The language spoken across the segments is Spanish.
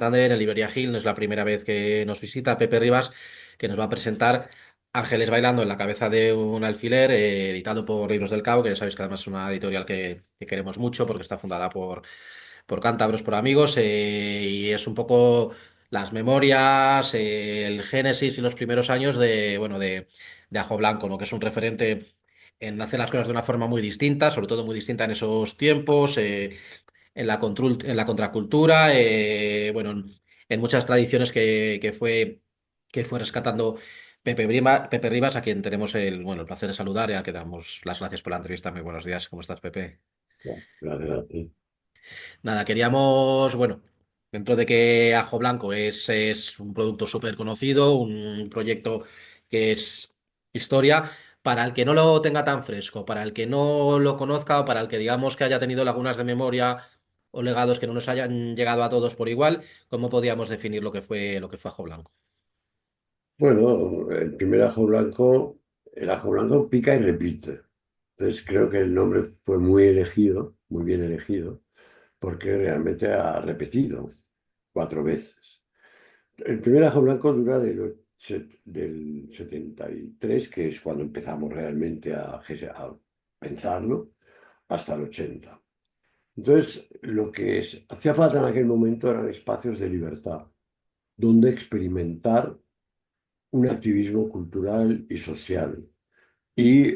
Santander, en Librería Gil. No es la primera vez que nos visita Pepe Rivas, que nos va a presentar Ángeles bailando en la cabeza de un alfiler, editado por Libros del Cabo, que ya sabéis que además es una editorial que queremos mucho porque está fundada por cántabros, por amigos, y es un poco las memorias, el génesis y los primeros años de Ajo Blanco, ¿no? Que es un referente en hacer las cosas de una forma muy distinta, sobre todo muy distinta en esos tiempos, en la contracultura, en muchas tradiciones que fue rescatando Pepe Rivas, a quien tenemos el placer de saludar y a que damos las gracias por la entrevista. Muy buenos días, ¿cómo estás, Pepe? Bueno, gracias a ti. Nada, queríamos, dentro de que Ajo Blanco es un producto súper conocido, un proyecto que es historia, para el que no lo tenga tan fresco, para el que no lo conozca o para el que digamos que haya tenido lagunas de memoria o legados que no nos hayan llegado a todos por igual, ¿cómo podríamos definir lo que fue Ajo Blanco? Bueno, el ajo blanco pica y repite. Entonces creo que el nombre fue muy elegido, muy bien elegido, porque realmente ha repetido 4 veces. El primer ajo blanco dura del 73, que es cuando empezamos realmente a pensarlo, hasta el 80. Entonces, hacía falta en aquel momento eran espacios de libertad, donde experimentar un activismo cultural y social. Y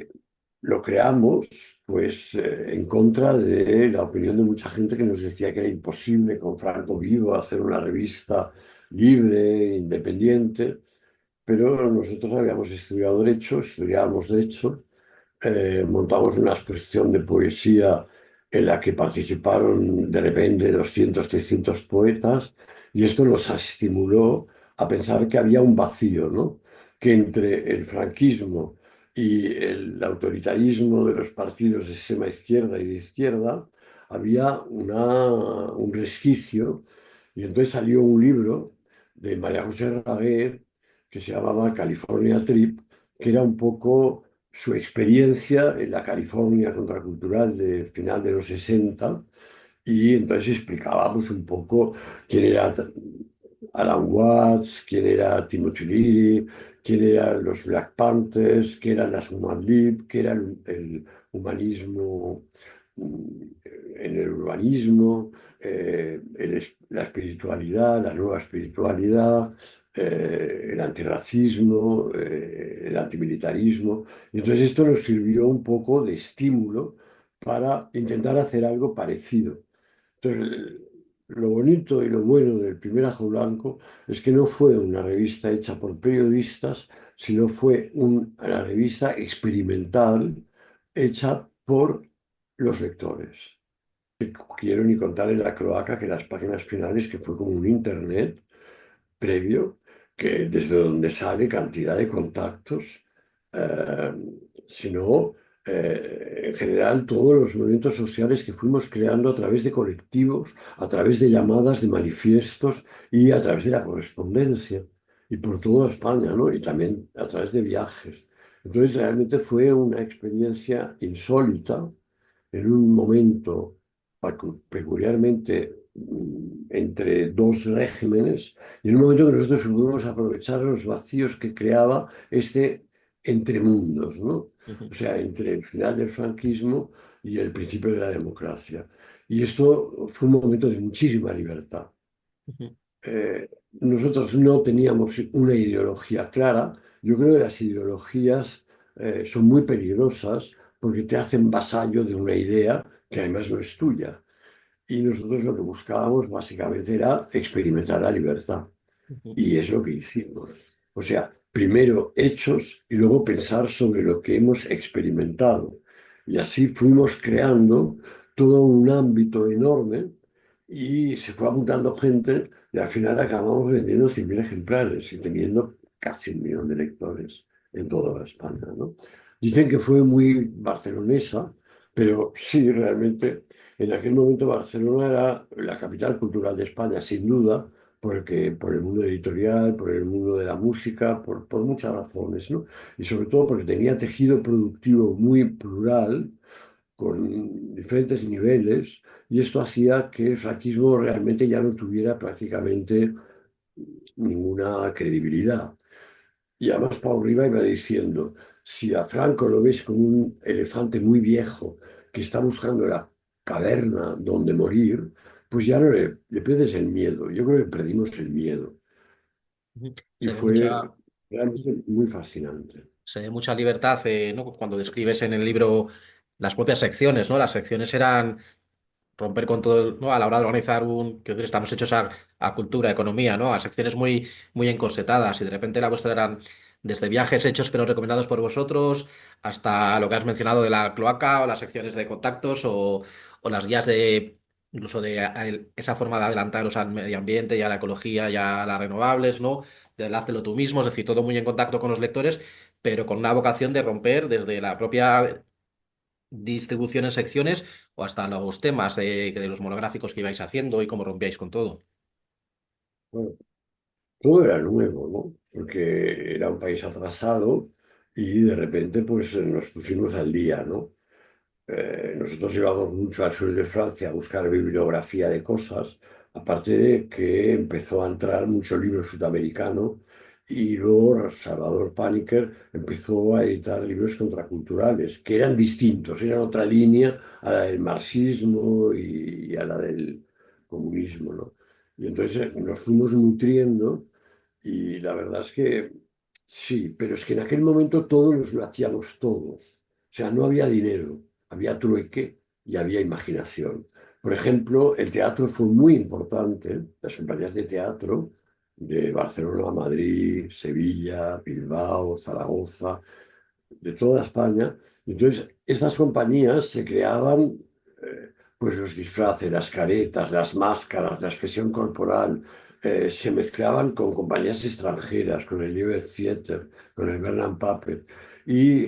lo creamos, pues, en contra de la opinión de mucha gente que nos decía que era imposible con Franco vivo hacer una revista libre, independiente, pero nosotros habíamos estudiado Derecho, estudiábamos Derecho, montamos una exposición de poesía en la que participaron de repente 200 300 poetas y esto nos estimuló a pensar que había un vacío, ¿no? Que entre el franquismo y el autoritarismo de los partidos de extrema izquierda y de izquierda había un resquicio y entonces salió un libro de María José Raguer que se llamaba California Trip, que era un poco su experiencia en la California contracultural del final de los 60 y entonces explicábamos un poco quién era Alan Watts, quién era Timothy Leary, quién eran los Black Panthers, qué eran las Human League, qué era el humanismo mm, en el urbanismo, la espiritualidad, la nueva espiritualidad, el antirracismo, el antimilitarismo. Y entonces esto nos sirvió un poco de estímulo para intentar hacer algo parecido. Entonces, lo bonito y lo bueno del primer Ajo Blanco es que no fue una revista hecha por periodistas, sino fue una revista experimental hecha por los lectores. Quiero ni contar en la cloaca que las páginas finales, que fue como un internet previo, que desde donde sale cantidad de contactos, eh, sino en general todos los movimientos sociales que fuimos creando a través de colectivos, a través de llamadas, de manifiestos y a través de la correspondencia y por toda España, ¿no? Y también a través de viajes. Entonces realmente fue una experiencia insólita en un momento peculiarmente entre dos regímenes y en un momento que nosotros pudimos aprovechar los vacíos que creaba este entremundos, ¿no? O Ujú, sea, entre el final del franquismo y el principio de la democracia. Y esto fue un momento de muchísima libertad. ujú, Nosotros no teníamos una ideología clara. Yo creo que las ideologías son muy peligrosas porque te hacen vasallo de una idea que además no es tuya. Y nosotros lo que buscábamos básicamente era experimentar la libertad. ujú, Y es lo que hicimos. O sea, primero hechos y luego pensar sobre lo que hemos experimentado. Y así fuimos creando todo un ámbito enorme y se fue apuntando gente y al final acabamos vendiendo 100.000 ejemplares y teniendo casi 1 millón de lectores en toda España, ¿no? Dicen que fue muy barcelonesa, pero sí, realmente en aquel momento Barcelona era la capital cultural de España, sin duda, porque, por el mundo editorial, por el mundo de la música, por muchas razones, ¿no? Y sobre todo porque tenía tejido productivo muy plural con diferentes niveles, y esto hacía que el franquismo realmente ya no tuviera prácticamente ninguna credibilidad. Y además Pablo Riba iba diciendo, si a Franco lo ves como un elefante muy viejo que está buscando la caverna donde morir, pues ya no le pierdes el miedo. Yo creo que perdimos el miedo. Ujú. Y Se ve fue realmente muy fascinante. se ve mucha libertad, ¿no? Cuando describes en el libro las propias secciones, ¿no? Las secciones eran romper con todo, ¿no? A la hora de organizar quiero decir, estamos hechos a cultura, a economía, ¿no? A secciones muy encorsetadas y de repente la vuestra eran desde viajes hechos pero recomendados por vosotros hasta lo que has mencionado de la cloaca o las secciones de contactos o las guías de incluso de esa forma de adelantaros al medio ambiente y a la ecología y a las renovables, ¿no? Del hazlo tú mismo, es decir, todo muy en contacto con los lectores, pero con una vocación de romper desde la propia distribución en secciones o hasta los temas de los monográficos que ibais haciendo y cómo rompíais con todo. Bueno, todo era nuevo, ¿no? Porque era un país atrasado y de repente pues nos pusimos al día, ¿no? Nosotros íbamos mucho al sur de Francia a buscar bibliografía de cosas, aparte de que empezó a entrar mucho libro sudamericano y luego Salvador Paniker empezó a editar libros contraculturales, que eran distintos, eran otra línea a la del marxismo y a la del comunismo, ¿no? Y entonces nos fuimos nutriendo y la verdad es que sí, pero es que en aquel momento todos nos lo hacíamos todos. O sea, no había dinero, había trueque y había imaginación. Por ejemplo, el teatro fue muy importante, las compañías de teatro de Barcelona, Madrid, Sevilla, Bilbao, Zaragoza, de toda España. Entonces, estas compañías se creaban, pues los disfraces, las caretas, las máscaras, la expresión corporal, se mezclaban con compañías extranjeras, con el Liber Theater, con el Bernard Puppet, y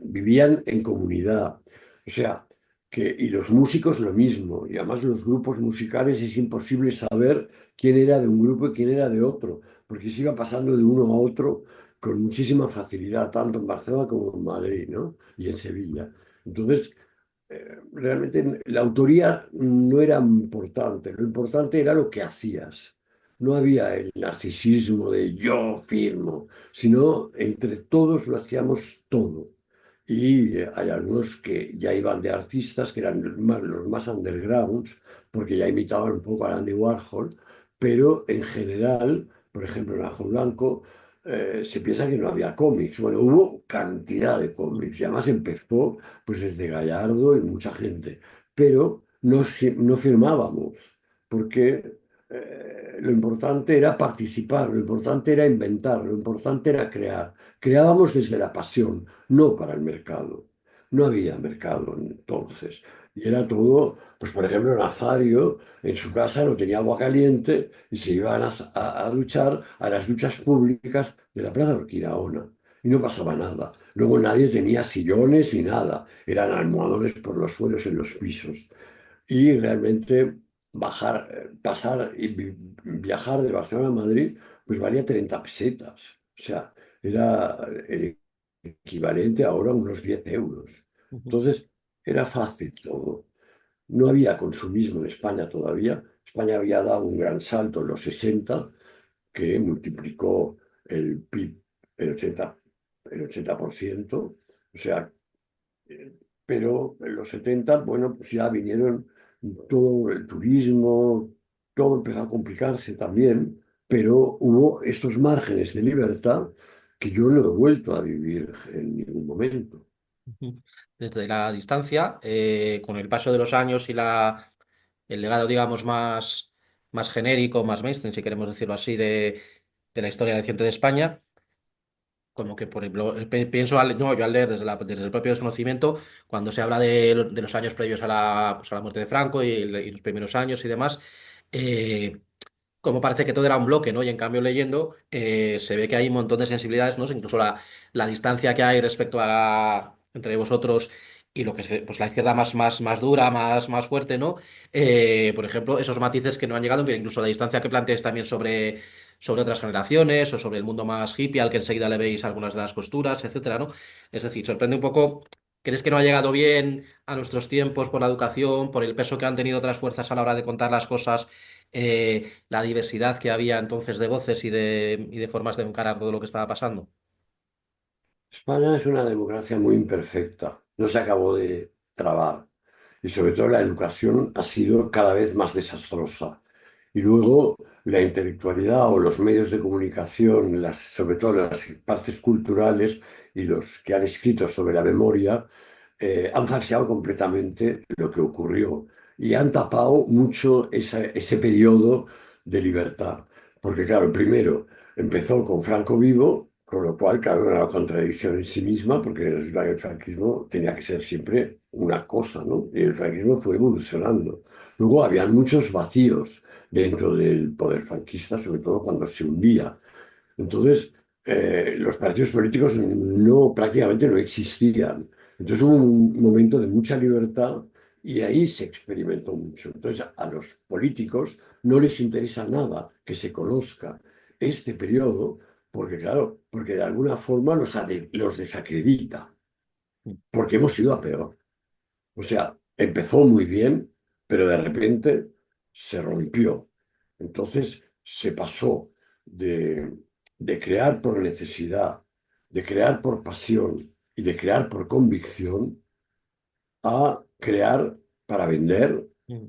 vivían en comunidad. O sea, y los músicos lo mismo, y además los grupos musicales es imposible saber quién era de un grupo y quién era de otro, porque se iba pasando de uno a otro con muchísima facilidad, tanto en Barcelona como en Madrid, ¿no? Y en Sevilla. Entonces, realmente la autoría no era importante, lo importante era lo que hacías. No había el narcisismo de yo firmo, sino entre todos lo hacíamos todo. Y hay algunos que ya iban de artistas, que eran los más undergrounds, porque ya imitaban un poco a Andy Warhol, pero en general, por ejemplo, en Ajo Blanco, se piensa que no había cómics. Bueno, hubo cantidad de cómics y además empezó pues desde Gallardo y mucha gente, pero no firmábamos, porque lo importante era participar, lo importante era inventar, lo importante era crear. Creábamos desde la pasión, no para el mercado. No había mercado entonces. Y era todo, pues por ejemplo, Nazario en su casa no tenía agua caliente y se iban a duchar a las duchas públicas de la Plaza de Urquinaona. Y no pasaba nada. Luego nadie tenía sillones ni nada. Eran almohadones por los suelos en los pisos. Y realmente pasar y viajar de Barcelona a Madrid, pues valía 30 pesetas. O sea, era el equivalente ahora a unos 10 euros. Ujú, Entonces, era fácil todo. No había consumismo en España todavía. España había dado un gran salto en los 60 que multiplicó el PIB el 80%. O sea, pero en los 70 bueno, pues ya vinieron todo el turismo, todo empezó a complicarse también, pero hubo estos márgenes de libertad que yo no he vuelto a vivir en ningún momento. ujú. Desde la distancia, con el paso de los años y el legado, digamos, más genérico, más mainstream, si queremos decirlo así, de la historia reciente de España, como que, por ejemplo, pienso, no, yo al leer desde el propio desconocimiento, cuando se habla de los años previos pues a la muerte de Franco y los primeros años y demás, eh, como parece que todo era un bloque, ¿no? Y en cambio leyendo se ve que hay un montón de sensibilidades, ¿no? Incluso la distancia que hay respecto entre vosotros y lo que es pues la izquierda más dura, más fuerte, ¿no? Por ejemplo, esos matices que no han llegado, pero incluso la distancia que planteáis también sobre otras generaciones o sobre el mundo más hippie al que enseguida le veis algunas de las costuras, etcétera, ¿no? Es decir, sorprende un poco. ¿Crees que no ha llegado bien a nuestros tiempos por la educación, por el peso que han tenido otras fuerzas a la hora de contar las cosas, la diversidad que había entonces de voces y de formas de encarar todo lo que estaba pasando? España es una democracia muy imperfecta, no se acabó de trabar y sobre todo la educación ha sido cada vez más desastrosa. Y luego la intelectualidad o los medios de comunicación, sobre todo las partes culturales y los que han escrito sobre la memoria, han falseado completamente lo que ocurrió y han tapado mucho ese periodo de libertad. Porque claro, primero empezó con Franco vivo, con lo cual, claro, era una contradicción en sí misma, porque resulta que el franquismo tenía que ser siempre una cosa, ¿no? Y el franquismo fue evolucionando. Luego habían muchos vacíos dentro del poder franquista, sobre todo cuando se hundía. Entonces, los partidos políticos prácticamente no existían. Entonces hubo un momento de mucha libertad y ahí se experimentó mucho. Entonces, a los políticos no les interesa nada que se conozca este periodo, porque claro, porque de alguna forma los desacredita, porque hemos ido a peor. O sea, empezó muy bien, pero de repente se rompió. Entonces se pasó de, de crear por necesidad, de crear por pasión y de crear por convicción a crear para vender. Mm.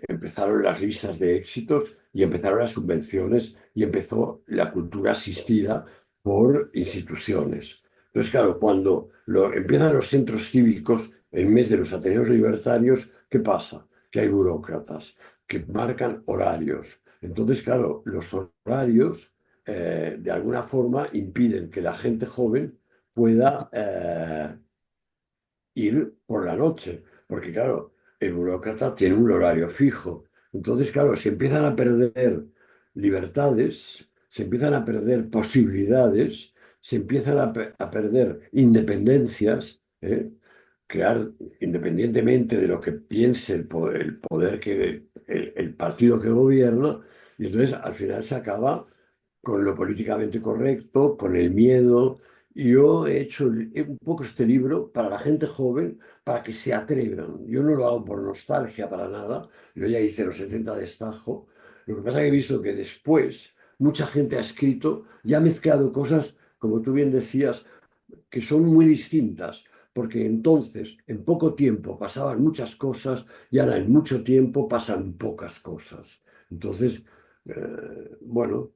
Empezaron las listas de éxitos y empezaron las subvenciones y empezó la cultura asistida por instituciones. Entonces, claro, cuando empiezan los centros cívicos en vez de los ateneos libertarios, ¿qué pasa? Que hay burócratas que marcan horarios. Entonces, claro, los horarios de alguna forma impiden que la gente joven pueda ir por la noche, porque claro, el burócrata tiene un horario fijo. Entonces, claro, se empiezan a perder libertades, se empiezan a perder posibilidades, se empiezan a perder independencias, ¿eh? Crear, independientemente de lo que piense el poder que, el partido que gobierna, y entonces al final se acaba con lo políticamente correcto, con el miedo. Y yo he hecho un poco este libro para la gente joven, para que se atrevan. Yo no lo hago por nostalgia para nada, yo ya hice los 70 de Estajo. Lo que pasa es que he visto que después mucha gente ha escrito y ha mezclado cosas, como tú bien decías, que son muy distintas, porque entonces en poco tiempo pasaban muchas cosas y ahora en mucho tiempo pasan pocas cosas. Entonces, bueno,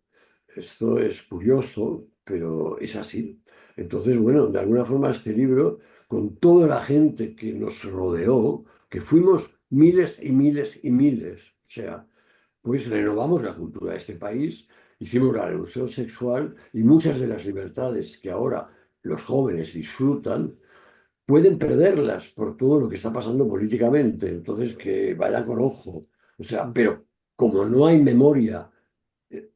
esto es curioso, pero es así. Entonces, bueno, de alguna forma este libro, con toda la gente que nos rodeó, que fuimos miles y miles y miles, o sea, pues renovamos la cultura de este país, hicimos la revolución sexual y muchas de las libertades que ahora los jóvenes disfrutan, pueden perderlas por todo lo que está pasando políticamente. Entonces, que vayan con ojo. O sea, pero como no hay memoria eh,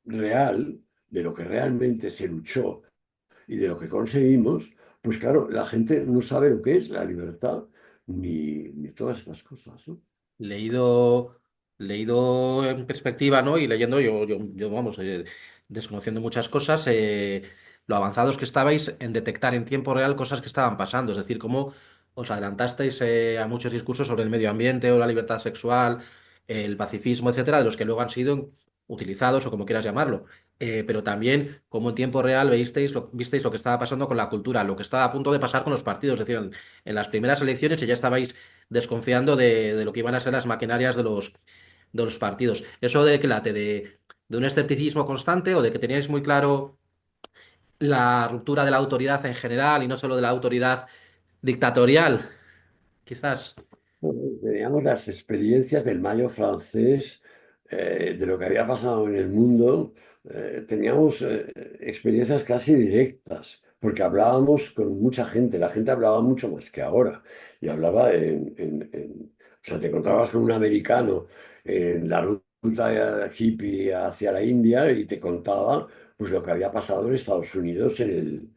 real de lo que realmente se luchó y de lo que conseguimos, pues claro, la gente no sabe lo que es la libertad ni todas estas cosas, ¿no? Leído, leído en perspectiva, ¿no? Y leyendo, yo vamos, desconociendo muchas cosas, lo avanzados que estabais en detectar en tiempo real cosas que estaban pasando. Es decir, cómo os adelantasteis a muchos discursos sobre el medio ambiente o la libertad sexual, el pacifismo, etcétera, de los que luego han sido utilizados o como quieras llamarlo. Pero también cómo en tiempo real visteis lo que estaba pasando con la cultura, lo que estaba a punto de pasar con los partidos. Es decir, en las primeras elecciones ya estabais desconfiando de lo que iban a ser las maquinarias de los partidos. ¿Eso de qué late? ¿De un escepticismo constante o de que teníais muy claro la ruptura de la autoridad en general y no solo de la autoridad dictatorial? Quizás. Bueno, teníamos las experiencias del Mayo francés, de lo que había pasado en el mundo. Teníamos experiencias casi directas, porque hablábamos con mucha gente. La gente hablaba mucho más que ahora. Y hablaba o sea, te encontrabas con un americano en la ruta hippie hacia la India y te contaba pues, lo que había pasado en Estados Unidos en el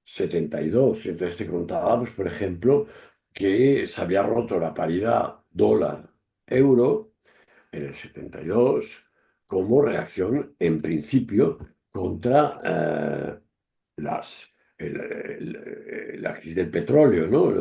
72. Entonces te contaba, pues, por ejemplo, que se había roto la paridad dólar-euro en el 72 como reacción, en principio, contra las, la crisis del petróleo, ¿no?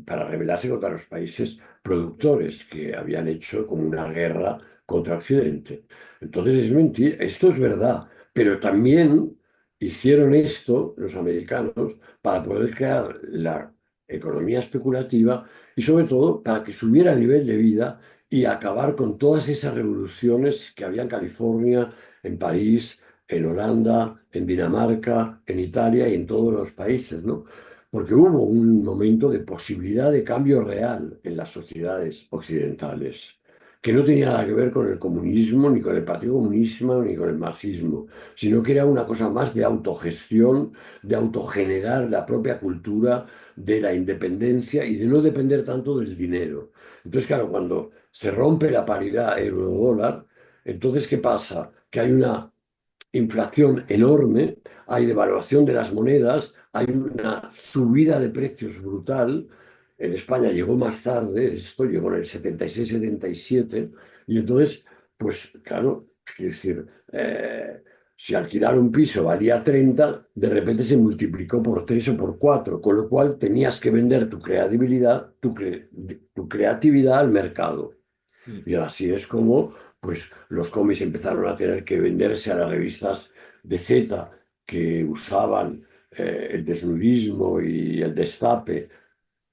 Para rebelarse contra los países productores que habían hecho como una guerra contra Occidente. Entonces es mentira, esto es verdad, pero también hicieron esto los americanos para poder crear la economía especulativa y sobre todo para que subiera el nivel de vida y acabar con todas esas revoluciones que había en California, en París, en Holanda, en Dinamarca, en Italia y en todos los países, ¿no? Porque hubo un momento de posibilidad de cambio real en las sociedades occidentales, que no tenía nada que ver con el comunismo, ni con el Partido Comunista, ni con el marxismo, sino que era una cosa más de autogestión, de autogenerar la propia cultura, de la independencia y de no depender tanto del dinero. Entonces, claro, cuando se rompe la paridad euro-dólar, entonces, ¿qué pasa? Que hay una inflación enorme, hay devaluación de las monedas, hay una subida de precios brutal. En España llegó más tarde, esto llegó en el 76-77, y entonces, pues claro, es decir, si alquilar un piso valía 30, de repente se multiplicó por 3 o por 4, con lo cual tenías que vender tu creatividad, tu creatividad al mercado. Mm. Y así es como pues, los cómics empezaron a tener que venderse a las revistas de Z que usaban el desnudismo y el destape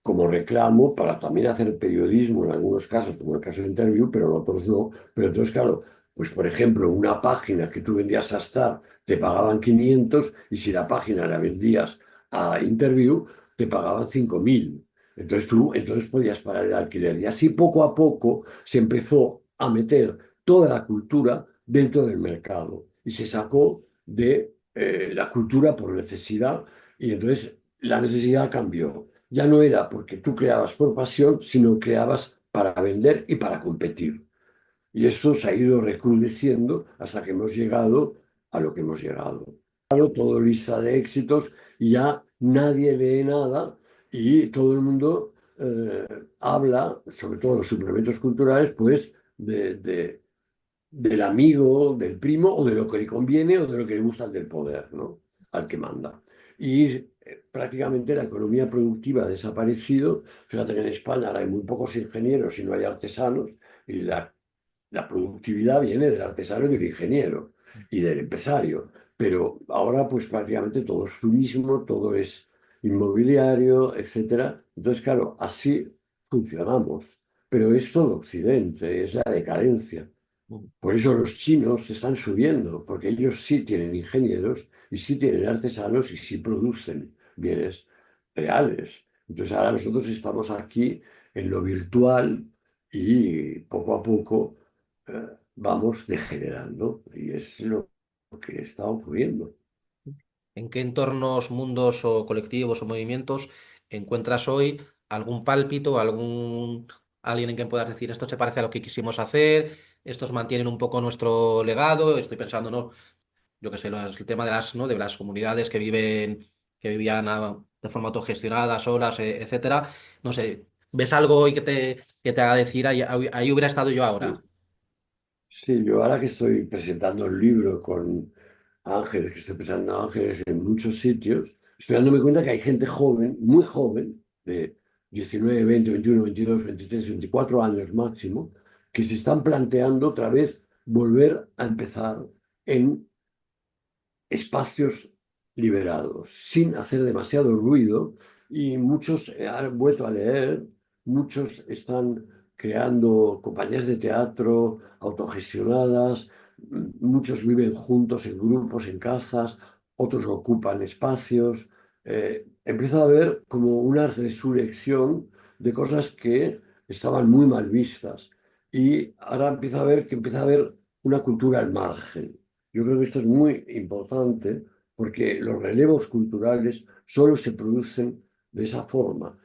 como reclamo para también hacer periodismo en algunos casos, como el caso de Interview, pero en otros no. Pero entonces, claro, pues por ejemplo, una página que tú vendías a Star te pagaban 500 y si la página la vendías a Interview te pagaban 5.000. Entonces tú entonces podías pagar el alquiler. Y así poco a poco se empezó a meter toda la cultura dentro del mercado y se sacó de la cultura por necesidad y entonces la necesidad cambió. Ya no era porque tú creabas por pasión, sino creabas para vender y para competir. Y esto se ha ido recrudeciendo hasta que hemos llegado a lo que hemos llegado. Todo lista de éxitos y ya nadie lee nada y todo el mundo habla, sobre todo los suplementos culturales, pues del amigo, del primo o de lo que le conviene o de lo que le gusta del poder, ¿no? Al que manda. Y prácticamente la economía productiva ha desaparecido. Fíjate que en España ahora hay muy pocos ingenieros y no hay artesanos y la productividad viene del artesano y del ingeniero y del empresario. Pero ahora pues prácticamente todo es turismo, todo es inmobiliario, etcétera. Entonces, claro, así funcionamos. Pero es todo Occidente, es la decadencia. Mm. Por eso los chinos están subiendo, porque ellos sí tienen ingenieros y sí tienen artesanos y sí producen bienes reales. Entonces ahora nosotros estamos aquí en lo virtual y poco a poco vamos degenerando y es lo que está ocurriendo. ¿En qué entornos, mundos o colectivos o movimientos encuentras hoy algún pálpito, alguien en quien puedas decir esto se parece a lo que quisimos hacer, estos mantienen un poco nuestro legado? Estoy pensando, ¿no? Yo qué sé, el tema de de las comunidades que vivían de forma autogestionada, solas, etcétera. No sé, ¿ves algo hoy que te haga decir ahí hubiera estado yo ahora? Sí, yo ahora que estoy presentando el libro con Ángeles, que estoy presentando Ángeles en muchos sitios, estoy dándome cuenta que hay gente joven, muy joven, de 19, 20, 21, 22, 23, 24 años máximo, que se están planteando otra vez volver a empezar en espacios liberados, sin hacer demasiado ruido, y muchos han vuelto a leer, muchos están creando compañías de teatro autogestionadas, muchos viven juntos en grupos, en casas, otros ocupan espacios. Empieza a haber como una resurrección de cosas que estaban muy mal vistas. Y ahora empieza a haber una cultura al margen. Yo creo que esto es muy importante porque los relevos culturales solo se producen de esa forma.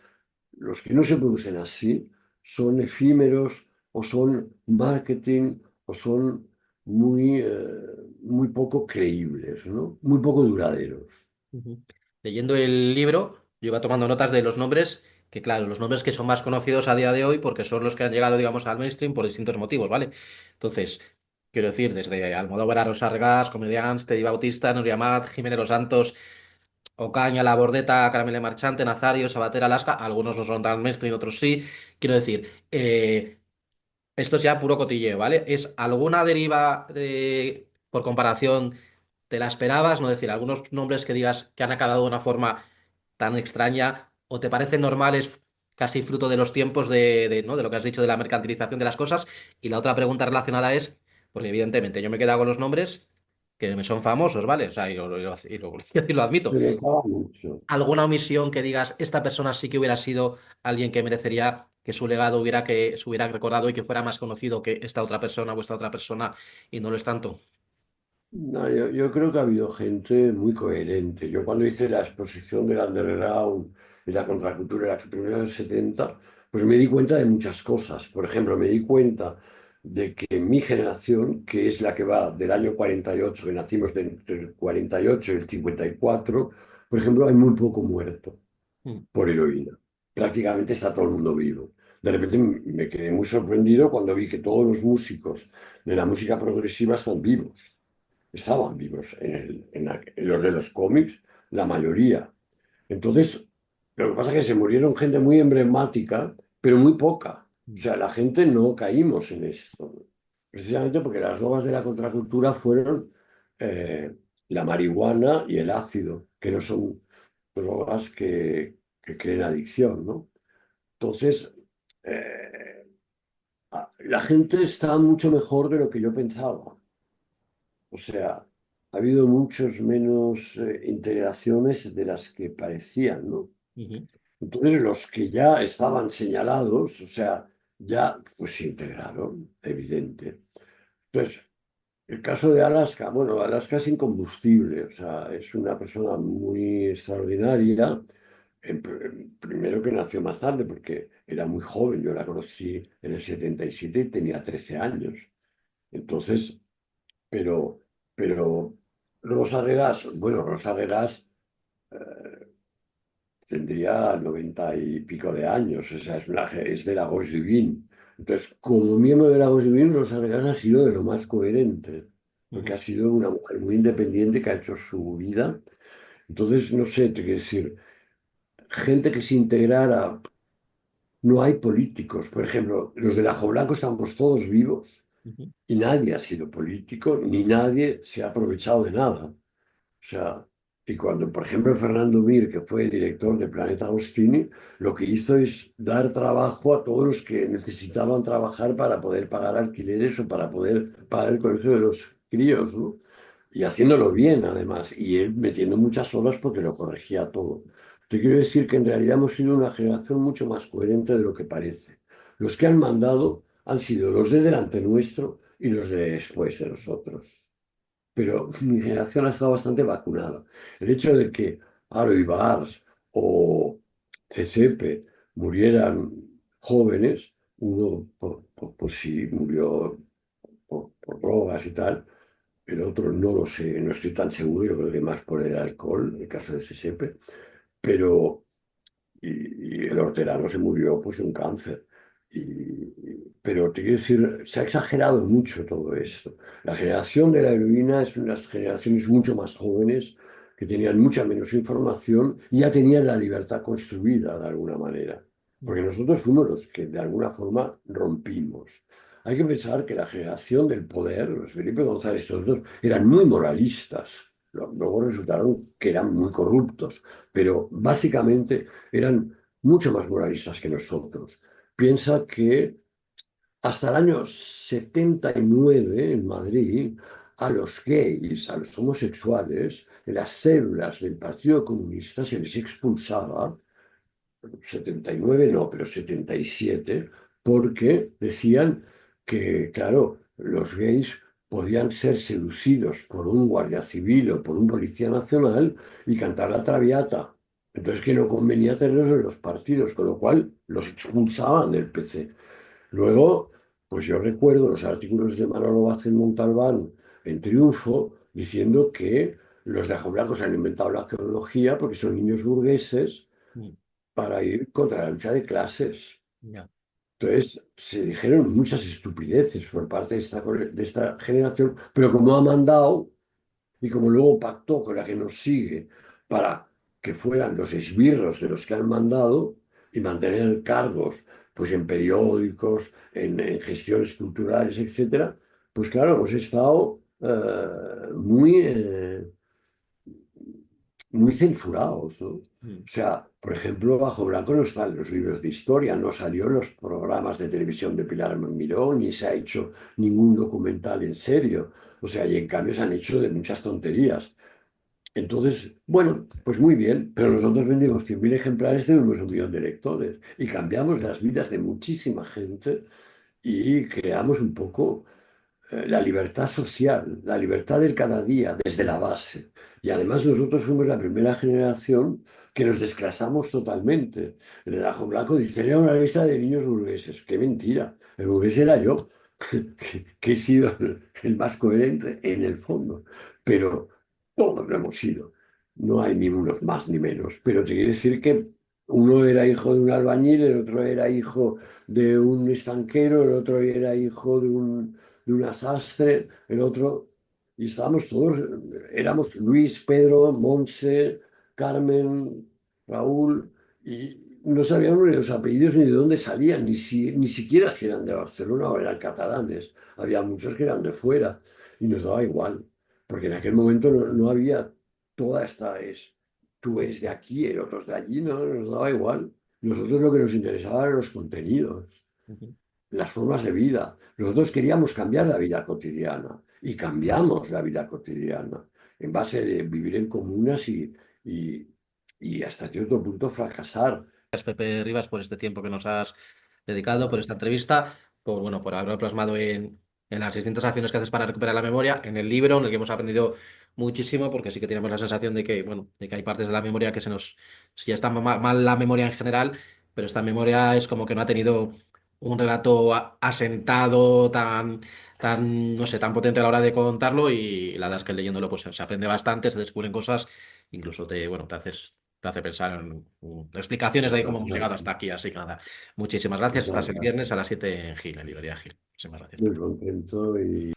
Los que no se producen así son efímeros o son marketing o son muy poco creíbles, ¿no? Muy poco duraderos. Ujú. Leyendo el libro, yo iba tomando notas de los nombres, que claro, los nombres que son más conocidos a día de hoy, porque son los que han llegado, digamos, al mainstream por distintos motivos, ¿vale? Entonces, quiero decir, desde Almodóvar a Rosa Regás, Comedians, Teddy Bautista, Nuria Amat, Jiménez Los Santos, Ocaña, La Bordeta, Caramele Marchante, Nazario, Sabater, Alaska. Algunos no son tan mainstream, otros sí. Quiero decir, esto es ya puro cotilleo, ¿vale? ¿Es alguna deriva por comparación, te la esperabas? No decir, algunos nombres que digas que han acabado de una forma tan extraña o te parecen normales, casi fruto de los tiempos ¿no? de lo que has dicho de la mercantilización de las cosas. Y la otra pregunta relacionada es, porque evidentemente yo me he quedado con los nombres que me son famosos, ¿vale? O sea, y lo admito. Se notaba mucho. ¿Alguna omisión que digas, esta persona sí que hubiera sido alguien que merecería que su legado hubiera que se hubiera recordado y que fuera más conocido que esta otra persona o esta otra persona y no lo es tanto? No, yo creo que ha habido gente muy coherente. Yo cuando hice la exposición del underground y la contracultura en la primera de los 70, pues me di cuenta de muchas cosas. Por ejemplo, me di cuenta de que mi generación, que es la que va del año 48, que nacimos entre el 48 y el 54, por ejemplo, hay muy poco muerto Mm, por heroína. Prácticamente está todo el mundo vivo. De repente me quedé muy sorprendido cuando vi que todos los músicos de la música progresiva están vivos, estaban vivos en los de los cómics, la mayoría. Entonces, lo que pasa es que se murieron gente muy emblemática, pero muy poca. O mm, sea, la gente no caímos en esto. Precisamente porque las drogas de la contracultura fueron eh, la marihuana y el ácido, que no son drogas que creen adicción, ¿no? Entonces, eh, la gente está mucho mejor de lo que yo pensaba. O sea, ha habido muchos menos integraciones de las que parecían, ¿no? ujú, Entonces, los que ya estaban señalados, o sea, ya pues se integraron, evidente. Entonces, el caso de Alaska, bueno, Alaska es incombustible, o sea, es una persona muy extraordinaria. Primero que nació más tarde, porque era muy joven, yo la conocí en el 77 y tenía 13 años. Entonces, pero, pero Rosa Regás, bueno, Rosa Regás tendría 90 y pico de años, o sea, es de la Gauche Divine. Entonces, como miembro de la Gauche Divine, Rosa Regás ha sido de lo más coherente, porque ujú, ha sido una mujer muy independiente que ha hecho su vida. Entonces, no sé, te quiero decir, gente que se integrara, no hay políticos. Por ejemplo, los del Ajo Blanco estamos todos vivos ujú, y nadie ha sido político, ni nadie se ha aprovechado de nada. O sea, y cuando, por ejemplo, Fernando Mir, que fue el director de Planeta Agostini, lo que hizo es dar trabajo a todos los que necesitaban trabajar para poder pagar alquileres o para poder pagar el colegio de los críos, ¿no? Y haciéndolo bien, además, y él metiendo muchas horas porque lo corregía todo. Te quiero decir que en realidad hemos sido una generación mucho más coherente de lo que parece. Los que han mandado han sido los de delante nuestro y los de después de nosotros, pero mi generación ha estado bastante vacunada. El hecho de que Aro Ibarz o Cesepe murieran jóvenes, uno por sí murió por drogas y tal, el otro no lo sé, no estoy tan seguro, yo creo que más por el alcohol, en el caso de Cesepe, pero y el hortelano se murió pues de un cáncer. Pero te quiero decir, se ha exagerado mucho todo esto. La generación de la heroína es unas generaciones mucho más jóvenes que tenían mucha menos información y ya tenían la libertad construida de alguna manera. Porque ujú, nosotros fuimos los que de alguna forma rompimos. Hay que pensar que la generación del poder, los Felipe González, todos dos, eran muy moralistas. Luego resultaron que eran muy corruptos, pero básicamente eran mucho más moralistas que nosotros. Piensa que hasta el año 79 en Madrid, a los gays, a los homosexuales, en las células del Partido Comunista se les expulsaba, 79 no, pero 77, porque decían que, claro, los gays podían ser seducidos por un guardia civil o por un policía nacional y cantar la Traviata. Entonces que no convenía tenerlos en los partidos, con lo cual los expulsaban del PC. Luego, pues yo recuerdo los artículos de Manolo Vázquez Montalbán en Triunfo diciendo que los de Ajo Blanco se han inventado la arqueología porque son niños burgueses mm, para ir contra la lucha de clases. ya, Entonces, se dijeron muchas estupideces por parte de esta generación, pero como ha mandado y como luego pactó con la que nos sigue para que fueran los esbirros de los que han mandado y mantener cargos pues en periódicos, en gestiones culturales, etcétera, pues claro, hemos estado muy censurados, ¿no? O Mm. sea, por ejemplo, Bajo Blanco no están los libros de historia, no salió en los programas de televisión de Pilar Miró, ni se ha hecho ningún documental en serio. O sea, y en cambio se han hecho de muchas tonterías. Entonces, bueno, pues muy bien, pero nosotros vendimos 100.000 ejemplares, tenemos 1 millón de lectores y cambiamos las vidas de muchísima gente y creamos un poco la libertad social, la libertad del cada día, desde la base. Y además nosotros fuimos la primera generación que nos desclasamos totalmente. El relajo blanco dice, era una lista de niños burgueses. ¡Qué mentira! El burgués era yo, que he sido el más coherente en el fondo. Pero todos lo hemos sido. No hay ni unos más ni menos. Pero te quiere decir que uno era hijo de un albañil, el otro era hijo de un estanquero, el otro era hijo de una sastre, el otro, y estábamos todos, éramos Luis, Pedro, Monse, Carmen, Raúl, y no sabíamos ni los apellidos ni de dónde salían, ni siquiera si eran de Barcelona o eran catalanes. Había muchos que eran de fuera, y nos daba igual, porque en aquel momento no había toda esta tú eres de aquí, el otro es de allí, no, nos daba igual. Nosotros lo que nos interesaba eran los contenidos, Ujú. las formas de vida. Nosotros queríamos cambiar la vida cotidiana y cambiamos la vida cotidiana en base de vivir en comunas y, y hasta cierto punto fracasar. Gracias, Pepe Rivas, por este tiempo que nos has dedicado, por esta entrevista, por, bueno, por haberlo plasmado en las distintas acciones que haces para recuperar la memoria, en el libro, en el que hemos aprendido muchísimo, porque sí que tenemos la sensación de que, bueno, de que hay partes de la memoria que se nos, si ya está mal la memoria en general, pero esta memoria es como que no ha tenido un relato asentado tan, no sé, tan potente a la hora de contarlo, y la verdad es que leyéndolo pues se aprende bastante, se descubren cosas, incluso bueno, te hace pensar en explicaciones de ahí cómo hemos llegado Gracias, hasta aquí. Así que nada, muchísimas gracias. muchas Estás el viernes a gracias. las 7 en Gil, en librería Gil. Muchísimas gracias, Muy Pepe. contento y